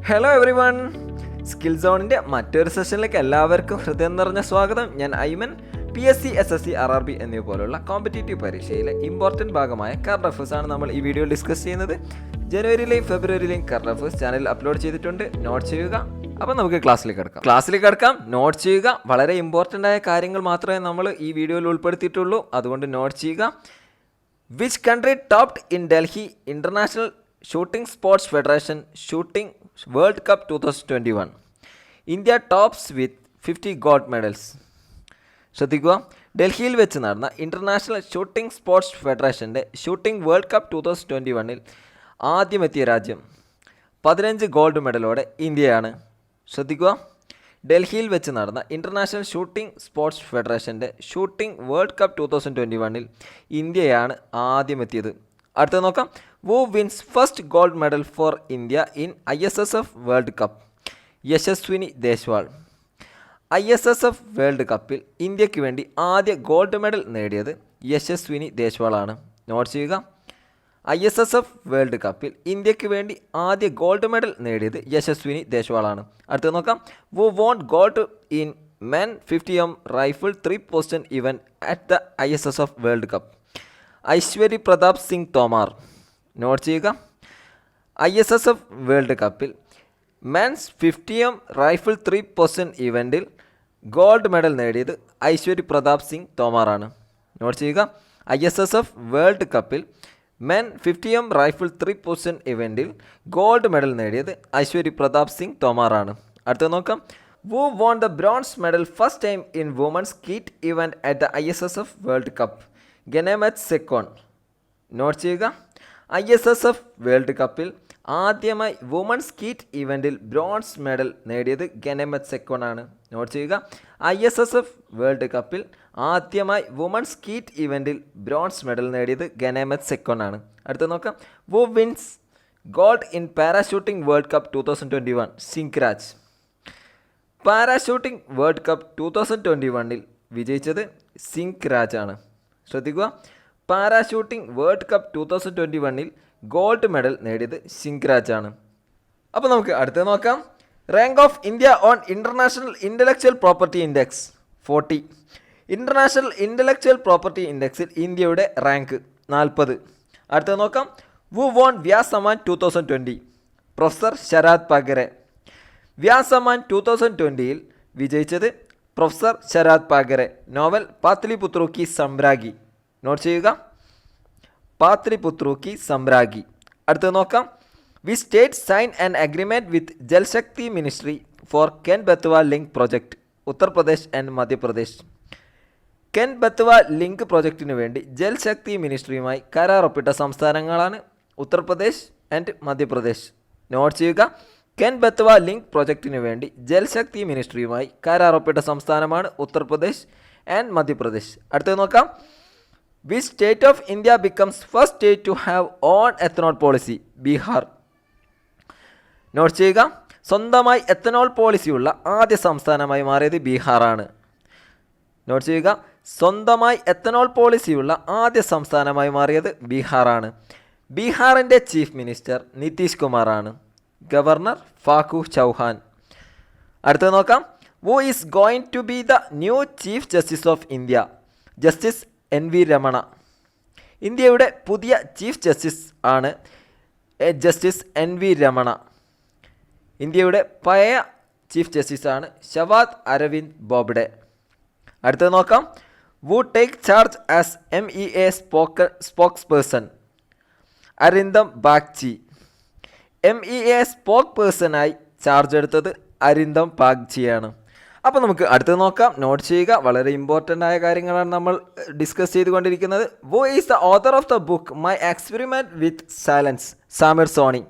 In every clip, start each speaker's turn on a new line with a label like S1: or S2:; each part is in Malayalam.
S1: ഹലോ എവറി വൺ, സ്കിൽ സോണിൻ്റെ മറ്റൊരു സെഷനിലേക്ക് എല്ലാവർക്കും ഹൃദയം നിറഞ്ഞ സ്വാഗതം. ഞാൻ ഐമൻ. PSC, SSC RRB എന്നിവ പോലുള്ള കോമ്പറ്റേറ്റീവ് പരീക്ഷയിലെ ഇമ്പോർട്ടൻറ്റ് ഭാഗമായ കറണ്ട് അഫേഴ്സ് ആണ് നമ്മൾ ഈ വീഡിയോയിൽ ഡിസ്കസ് ചെയ്യുന്നത്. ജനുവരിയിലെയും ഫെബ്രുവരിയിലെയും കറണ്ട് അഫേഴ്സ് ചാനലിൽ അപ്ലോഡ് ചെയ്തിട്ടുണ്ട്. നോട്ട് ചെയ്യുക. അപ്പോൾ നമുക്ക് ക്ലാസ്സിലേക്ക് കിടക്കാം. നോട്ട് ചെയ്യുക. വളരെ ഇമ്പോർട്ടൻ്റ് ആയ കാര്യങ്ങൾ മാത്രമേ നമ്മൾ ഈ വീഡിയോയിൽ ഉൾപ്പെടുത്തിയിട്ടുള്ളൂ, അതുകൊണ്ട് നോട്ട് ചെയ്യുക. Which country topped in Delhi international shooting sports federation shooting world cup 2021? India tops with 50 gold medals. ശ്രദ്ധിക്കുക, ഡൽഹിയിൽ വെച്ച് നടന്ന ഇൻ്റർനാഷണൽ ഷൂട്ടിംഗ് സ്പോർട്സ് ഫെഡറേഷൻ്റെ ഷൂട്ടിംഗ് വേൾഡ് കപ്പ് 2021 ആദ്യമെത്തിയ രാജ്യം 15 ഗോൾഡ് മെഡലോടെ ഇന്ത്യയാണ്. ശ്രദ്ധിക്കുക, ഡൽഹിയിൽ വെച്ച് നടന്ന ഇൻ്റർനാഷണൽ ഷൂട്ടിംഗ് സ്പോർട്സ് ഫെഡറേഷൻ്റെ ഷൂട്ടിംഗ് വേൾഡ് കപ്പ് 2021 ഇന്ത്യയാണ് ആദ്യമെത്തിയത്. അടുത്ത നോക്കാം. Who wins first gold medal for India in ISSF world cup? Yashaswini Deswal. ISSF world കപ്പിൽ ഇന്ത്യക്ക് വേണ്ടി ആദ്യ ഗോൾഡ് മെഡൽ നേടിയത് യശസ്വിനി ദേശ്വാളാണ്. നോട്ട് ചെയ്യുക. ISSF വേൾഡ് കപ്പിൽ ഇന്ത്യക്ക് വേണ്ടി ആദ്യ ഗോൾഡ് മെഡൽ നേടിയത് യശസ്വിനി ദേശ്വാളാണ്. അടുത്ത നോക്കാം. Who won gold in men 50m rifle 3 position event at the ISSF world cup? Aishwary Pratap Singh Tomar. Note ചെയ്യുക. ISSF വേൾഡ് കപ്പിൽ മെൻസ് 50m റൈഫിൾ 3 പൊസിഷൻ ഇവൻറ്റിൽ ഗോൾഡ് മെഡൽ നേടിയത് ഐശ്വരി പ്രതാപ് സിംഗ് തോമാറാണ്. നോട്ട് ചെയ്യുക. ISSF വേൾഡ് കപ്പിൽ മെൻ 50m റൈഫിൾ 3 പൊസിഷൻ ഇവൻറ്റിൽ ഗോൾഡ് മെഡൽ നേടിയത് ഐശ്വരി പ്രതാപ് സിംഗ് തോമാറാണ്. അടുത്ത നോക്കാം. Who won the bronze medal first time in women's skeet event at the ISSF world cup? Ganemat Sekhon. Note ചെയ്യുക. ISSF വേൾഡ് കപ്പിൽ ആദ്യമായി വുമൻസ് സ്കീറ്റ് ഇവൻറ്റിൽ ബ്രോൺസ് മെഡൽ നേടിയത് ഗെനെമറ്റ് സെക്കോൺ ആണ്. നോട്ട് ചെയ്യുക. ISSF വേൾഡ് കപ്പിൽ ആദ്യമായി വുമൻസ് സ്കീറ്റ് ഇവൻറ്റിൽ ബ്രോൺസ് മെഡൽ നേടിയത് ഗെനെമറ്റ് സെക്കോൺ ആണ്. അടുത്ത നോക്കാം. Who wins gold in parachuting world cup 2021? Singhraj. Parachuting world cup 2021 വിജയിച്ചത് സിംഗ്രാജ് ആണ്. ശ്രദ്ധിക്കുക, parachuting world cup 2021 gold medal നേടിയത് സിംഗ്രാജ് ആണ്. അപ്പോൾ നമുക്ക് അടുത്ത് നോക്കാം. Rank of India on international intellectual property index 40. International intellectual property ഇൻഡെക്സിൽ ഇന്ത്യയുടെ റാങ്ക് 40. അടുത്ത് നോക്കാം. Who von വ്യാസമാൻ 2020? പ്രൊഫസർ ശരത് പാഗരെ. വ്യാസമാൻ 2020 വിജയിച്ചത് professor Sarath പാഗരെ. Novel പാത്ലിപുത്രൂ Ki സമ്രാഗി. Not ചെയ്യുക. പാത്ലിപുത്രൂ കി സമ്രാഗി. അടുത്ത് നോക്കാം. V state sign an agreement with Jal Shakti ministry four Ken Betwa link project? Uttar Pradesh and Madhya Pradesh. Ken Betwa link പ്രൊജക്റ്റിന് വേണ്ടി ജൽശക്തി മിനിസ്ട്രിയുമായി കരാർ ഒപ്പിട്ട സംസ്ഥാനങ്ങളാണ് ഉത്തർപ്രദേശ് ആൻഡ് മധ്യപ്രദേശ്. നോട്ട് ചെയ്യുക. കെൻ ബത്വ ലിങ്ക് പ്രൊജക്റ്റിന് വേണ്ടി ജൽശക്തി മിനിസ്ട്രിയുമായി കരാർ ഒപ്പിട്ട സംസ്ഥാനമാണ് ഉത്തർപ്രദേശ് ആൻഡ് മധ്യപ്രദേശ്. അടുത്തത് നോക്കാം. Which state of India becomes first state to have on ethanol policy? Bihar. Note ചെയ്യുക. സ്വന്തമായി എത്തനോൾ പോളിസിയുള്ള ആദ്യ സംസ്ഥാനമായി മാറിയത് ബീഹാറാണ്. നോട്ട് ചെയ്യുക. സ്വന്തമായി എത്തനോൾ പോളിസിയുള്ള ആദ്യ സംസ്ഥാനമായി മാറിയത് ബീഹാറാണ്. ബീഹാറിൻ്റെ ചീഫ് മിനിസ്റ്റർ നിതീഷ് കുമാറാണ്. ഗവർണർ ഫാഗു ചൗഹാൻ. അടുത്തത് നോക്കാം. Who is going to be the new chief justice of India? Justice NV Ramana. ഇന്ത്യയുടെ പുതിയ ചീഫ് ജസ്റ്റിസ് ആണ് ജസ്റ്റിസ് NV രമണ. ഇന്ത്യയുടെ പഴയ ചീഫ് ജസ്റ്റിസാണ് ശവാദ് അരവിന്ദ് ബോബ്ഡെ. അടുത്തത് നോക്കാം. Who take charge as MEA spokesperson? Arindam Bagchi. MEA സ്പോക്ക് പേഴ്സണായി ചാർജ് എടുത്തത് അരിന്ദം ബാഗ്ചിയാണ്. അപ്പോൾ നമുക്ക് അടുത്തത് നോക്കാം. നോട്ട് ചെയ്യുക. വളരെ ഇമ്പോർട്ടൻ്റ് ആയ കാര്യങ്ങളാണ് നമ്മൾ ഡിസ്കസ് ചെയ്തുകൊണ്ടിരിക്കുന്നത്. Who is the author of the book my experiment with silence? Sameer Soni.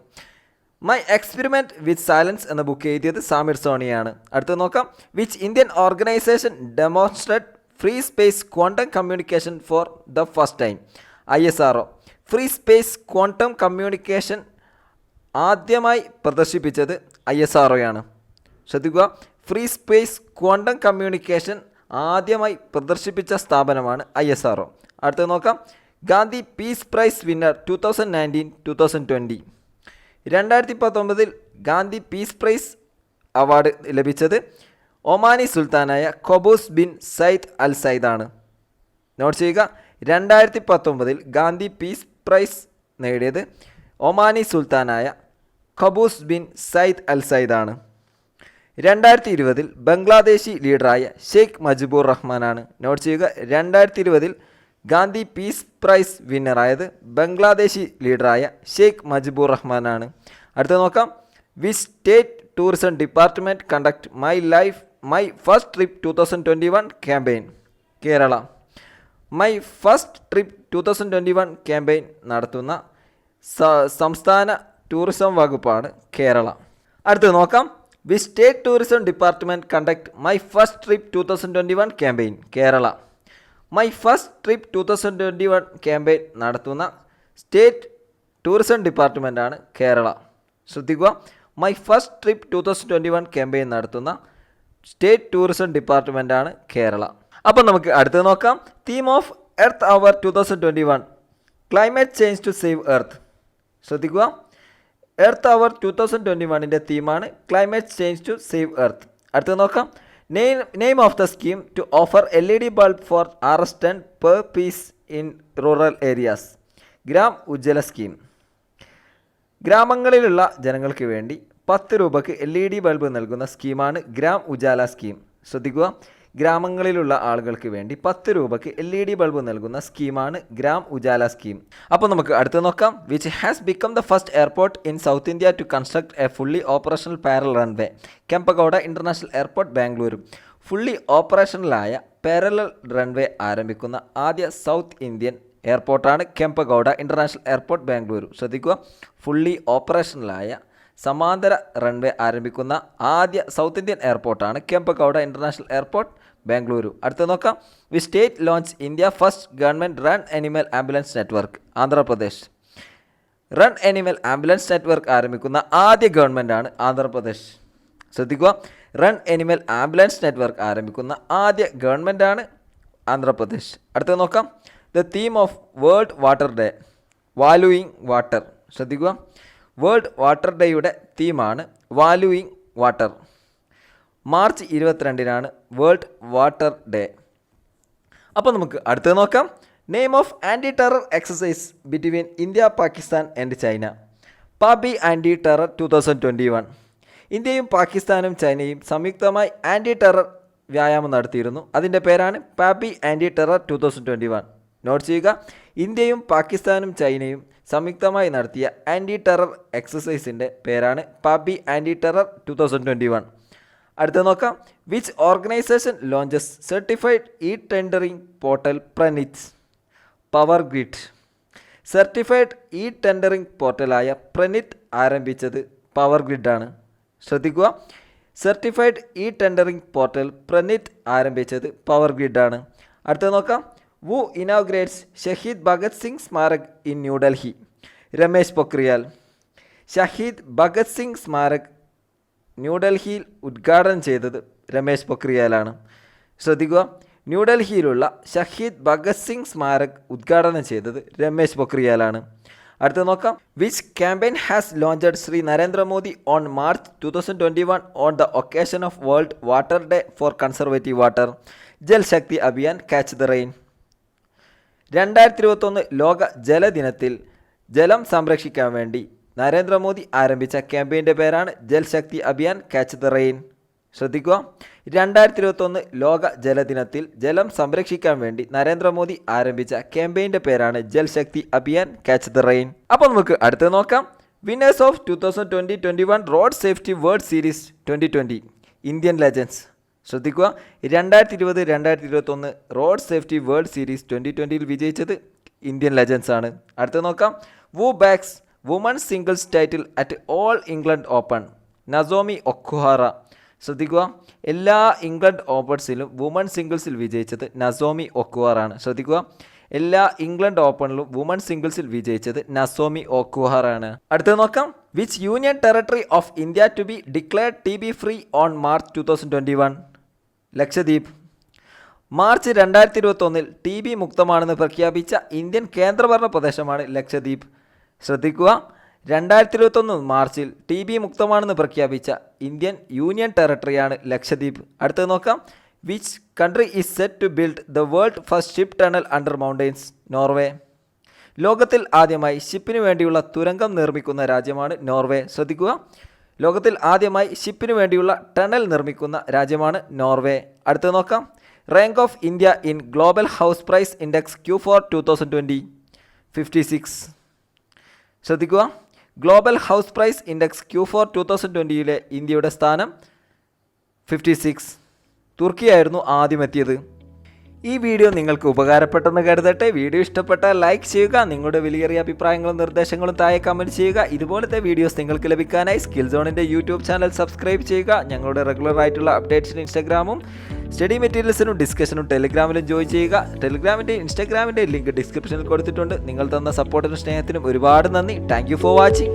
S1: My experiment with silence എന്ന ബുക്ക് എഴുതിയത് സാമിർ സോണിയാണ്. അടുത്തത് നോക്കാം. Which Indian organisation demonstrate free space quantum communication for the first time? ISRO. Free space quantum communication ആദ്യമായി പ്രദർശിപ്പിച്ചത് ISROയാണ്. ശ്രദ്ധിക്കുക, ഫ്രീ സ്പേസ് ക്വാണ്ടം കമ്മ്യൂണിക്കേഷൻ ആദ്യമായി പ്രദർശിപ്പിച്ച സ്ഥാപനമാണ് ISRO. അടുത്തത് നോക്കാം. Gandhi peace prize winner 2019-2020. 2019 Gandhi peace prize award ലഭിച്ചത് ഒമാനി സുൽത്താനായ ഖബൂസ് ബിൻ സയ്ദ് അൽ സയ്ദാണ്. നോട്ട് ചെയ്യുക, 2019 ഗാന്ധി പീസ് പ്രൈസ് നേടിയത് ഒമാനി സുൽത്താനായ ഖബൂസ് ബിൻ സയ്ദ് അൽ സയ്ദാണ്. 2020 ബംഗ്ലാദേശി ലീഡറായ ഷെയ്ഖ് മുജിബുർ റഹ്മാനാണ്. നോട്ട് ചെയ്യുക, 2020 ഗാന്ധി പീസ് പ്രൈസ് വിന്നറായത് ബംഗ്ലാദേശി ലീഡറായ ഷെയ്ഖ് മുജിബുർ റഹ്മാനാണ്. അടുത്ത നോക്കാം. Which state tourism department conduct my first trip 2021 campaign? Kerala. My first trip 2021 campaign നടത്തുന്ന സംസ്ഥാന ടൂറിസം വകുപ്പാണ് കേരള. അടുത്ത് നോക്കാം. Which state tourism department conduct my first trip 2021 campaign? Kerala. My first trip 2021 campaign നടത്തുന്ന സ്റ്റേറ്റ് ടൂറിസം ഡിപ്പാർട്ട്മെൻറ്റാണ് കേരള. ശ്രദ്ധിക്കുക, മൈ ഫസ്റ്റ് ട്രിപ്പ് 2021 ക്യാമ്പയിൻ നടത്തുന്ന സ്റ്റേറ്റ് ടൂറിസം ഡിപ്പാർട്ട്മെൻറ്റാണ് കേരള. അപ്പം നമുക്ക് അടുത്ത് നോക്കാം. Theme of earth hour 2021 climate change to save earth. ശ്രദ്ധിക്കുക, എർത്ത് അവർ 2021ൻ്റെ തീമാണ് climate change to save earth. അടുത്ത് നോക്കാം. Name of the scheme to offer LED bulb for Rs10 per piece in rural areas. Gram Ujjwala scheme. ഗ്രാമങ്ങളിലുള്ള ജനങ്ങൾക്ക് വേണ്ടി 10 രൂപയ്ക്ക് LED ബൾബ് നൽകുന്ന സ്കീമാണ് ഗ്രാം ഉജാല സ്കീം. ശ്രദ്ധിക്കുക, ഗ്രാമങ്ങളിലുള്ള ആളുകൾക്ക് വേണ്ടി 10 രൂപയ്ക്ക് LED ബൾബ് നൽകുന്ന സ്കീമാണ് ഗ്രാം ഉജാല സ്കീം. അപ്പോൾ നമുക്ക് അടുത്ത് നോക്കാം. Which has become the first airport in south India to construct A fully operational parallel runway? Kempegowda international airport, Bengaluru. Fully ഓപ്പറേഷണലായ parallel runway ആരംഭിക്കുന്ന ആദ്യ south Indian എയർപോർട്ടാണ് Kempegowda international airport, Bengaluru. ശ്രദ്ധിക്കുക, ഫുള്ളി ഓപ്പറേഷണലായ സമാന്തര റൺവേ ആരംഭിക്കുന്ന ആദ്യ south Indian എയർപോർട്ടാണ് Kempegowda international airport, Bengaluru. അടുത്ത് നോക്കാം. V state launch India first government run animal ambulance network? Andhra Pradesh. Run animal ambulance network ആരംഭിക്കുന്ന ആദ്യ ഗവൺമെൻറ്റാണ് ആന്ധ്രാപ്രദേശ്. ശ്രദ്ധിക്കുക, റൺ അനിമൽ ആംബുലൻസ് നെറ്റ്വർക്ക് ആരംഭിക്കുന്ന ആദ്യ ഗവൺമെൻറ്റാണ് ആന്ധ്രാപ്രദേശ്. അടുത്ത് നോക്കാം. The theme of World Water day? Valuing water. ശ്രദ്ധിക്കുക, വേൾഡ് വാട്ടർ ഡേയുടെ തീമാണ് valuing water. March 22 world Water day. അപ്പോൾ നമുക്ക് അടുത്ത് നോക്കാം. Name of anti terror exercise between India, Pakistan and China? പാബി anti terror 2021. ഇന്ത്യയും പാകിസ്ഥാനും ചൈനയും സംയുക്തമായി ആൻറ്റി ടെറർ വ്യായാമം നടത്തിയിരുന്നു. അതിൻ്റെ പേരാണ് പാബി ആൻറ്റി ടെറർ 2021. നോട്ട് ചെയ്യുക, ഇന്ത്യയും പാകിസ്ഥാനും ചൈനയും സംയുക്തമായി നടത്തിയ ആൻറ്റി ടെറർ എക്സസൈസിൻ്റെ പേരാണ് പാബി ആൻറ്റി ടെറർ 2021. അടുത്ത നോക്കാം. Which organisation launches certified E tendering portal പ്രനിറ്റ്? Power grid. Certified E tendering പോർട്ടലായ പ്രനിറ്റ് ആരംഭിച്ചത് പവർ ഗ്രിഡാണ്. ശ്രദ്ധിക്കുക, സർട്ടിഫൈഡ് ഇ ടെൻഡറിംഗ് പോർട്ടൽ പ്രനിറ്റ് ആരംഭിച്ചത് പവർ ഗ്രിഡാണ്. അടുത്ത നോക്കാം. വു ഇനോഗ്രേറ്റ്സ് ഷഹീദ് ഭഗത് സിംഗ് സ്മാരക് ഇൻ ന്യൂഡൽഹി? രമേശ് പൊക്രിയാൽ. ഷഹീദ് ഭഗത് സിംഗ് സ്മാരക് ന്യൂഡൽഹിയിൽ ഉദ്ഘാടനം ചെയ്തത് രമേശ് പൊക്രിയാലാണ്. ശ്രദ്ധിക്കുക, ന്യൂഡൽഹിയിലുള്ള ഷഹീദ് ഭഗത് സിംഗ് സ്മാരക് ഉദ്ഘാടനം ചെയ്തത് രമേശ് പൊക്രിയാലാണ്. അടുത്ത നോക്കാം. Which campaign has launched Shri Narendra Modi on March 2021 on the occasion of World Water Day for conservative water? Jal Shakti Abhiyan, catch the rain. 2021 ലോക ജലദിനത്തിൽ ജലം സംരക്ഷിക്കാൻ വേണ്ടി നരേന്ദ്രമോദി ആരംഭിച്ച ക്യാമ്പയിൻ്റെ പേരാണ് Jal Shakti Abhiyan, catch the rain. ശ്രദ്ധിക്കുക, 2021 ലോക ജലദിനത്തിൽ ജലം സംരക്ഷിക്കാൻ വേണ്ടി നരേന്ദ്രമോദി ആരംഭിച്ച ക്യാമ്പയിൻ്റെ പേരാണ് Jal Shakti Abhiyan, catch the rain. അപ്പോൾ നമുക്ക് അടുത്ത് നോക്കാം. Winners of 2020-21 road safety world series 2020 Indian legends. ശ്രദ്ധിക്കുക, 2020-2021 റോഡ് സേഫ്റ്റി വേൾഡ് സീരീസ് 2020ൽ വിജയിച്ചത് ഇന്ത്യൻ ലെജൻഡ്സ് ആണ്. അടുത്ത് നോക്കാം. വു backs women's singles title at all England open? Nozomi ഒക്കുഹാറ. ശ്രദ്ധിക്കുക, എല്ലാ ഇംഗ്ലണ്ട് ഓപ്പൺസിലും വുമൺ സിംഗിൾസിൽ വിജയിച്ചത് നസോമി ഒക്കുഹാറാണ്. ശ്രദ്ധിക്കുക, എല്ലാ ഇംഗ്ലണ്ട് ഓപ്പണിലും വുമൺ സിംഗിൾസിൽ വിജയിച്ചത് നസോമി ഒക്കുഹാറാണ്. അടുത്തത് നോക്കാം. Which union territory of India to be declared TB free on March 2021? Lakshadweep. March 2021 TB മുക്തമാണെന്ന് പ്രഖ്യാപിച്ച ഇന്ത്യൻ കേന്ദ്രഭരണ പ്രദേശമാണ് ലക്ഷദ്വീപ്. ശ്രദ്ധിക്കുക, 2021 മാർച്ചിൽ TB മുക്തമാണെന്ന് പ്രഖ്യാപിച്ച ഇന്ത്യൻ യൂണിയൻ ടെറിട്ടറിയാണ് ലക്ഷദ്വീപ്. അടുത്തത് നോക്കാം. Which country is set to build the world first ship tunnel under mountains? Norway. ലോകത്തിൽ ആദ്യമായി ഷിപ്പിന് വേണ്ടിയുള്ള തുരങ്കം നിർമ്മിക്കുന്ന രാജ്യമാണ് നോർവേ. ശ്രദ്ധിക്കുക, ലോകത്തിൽ ആദ്യമായി ഷിപ്പിന് വേണ്ടിയുള്ള ടണൽ നിർമ്മിക്കുന്ന രാജ്യമാണ് നോർവേ. അടുത്തത് നോക്കാം. Rank of India in global house price index Q4 2020 56. ശ്രദ്ധിക്കുക, global house price index Q4 2020 ഇന്ത്യയുടെ സ്ഥാനം 56. തുർക്കിയായിരുന്നു ആദ്യം എത്തിയത്. ഈ വീഡിയോ നിങ്ങൾക്ക് ഉപകാരപ്പെട്ടെന്ന് കരുതട്ടെ. വീഡിയോ ഇഷ്ടപ്പെട്ടാൽ ലൈക്ക് ചെയ്യുക. നിങ്ങളുടെ വിലയേറിയ അഭിപ്രായങ്ങളും നിർദ്ദേശങ്ങളും താഴെ കമൻറ്റ് ചെയ്യുക. ഇതുപോലത്തെ വീഡിയോസ് നിങ്ങൾക്ക് ലഭിക്കാനായി സ്കിൽ സോണിൻ്റെ യൂട്യൂബ് ചാനൽ സബ്സ്ക്രൈബ് ചെയ്യുക. ഞങ്ങളുടെ റെഗുലർ ആയിട്ടുള്ള അപ്ഡേറ്റ്സിന് ഇൻസ്റ്റാഗ്രാമും സ്റ്റഡി മെറ്റീരിയൽസിനും ഡിസ്കഷനും ടെലിഗ്രാമിലും ജോയിൻ ചെയ്യുക. ടെലിഗ്രാമിൻ്റെ ഇൻസ്റ്റാഗ്രാമിൻ്റെ ലിങ്ക് ഡിസ്ക്രിപ്ഷനിൽ കൊടുത്തിട്ടുണ്ട്. നിങ്ങൾ തന്ന സപ്പോർട്ടിനും സ്നേഹത്തിനും ഒരുപാട് നന്ദി. Thank you for watching.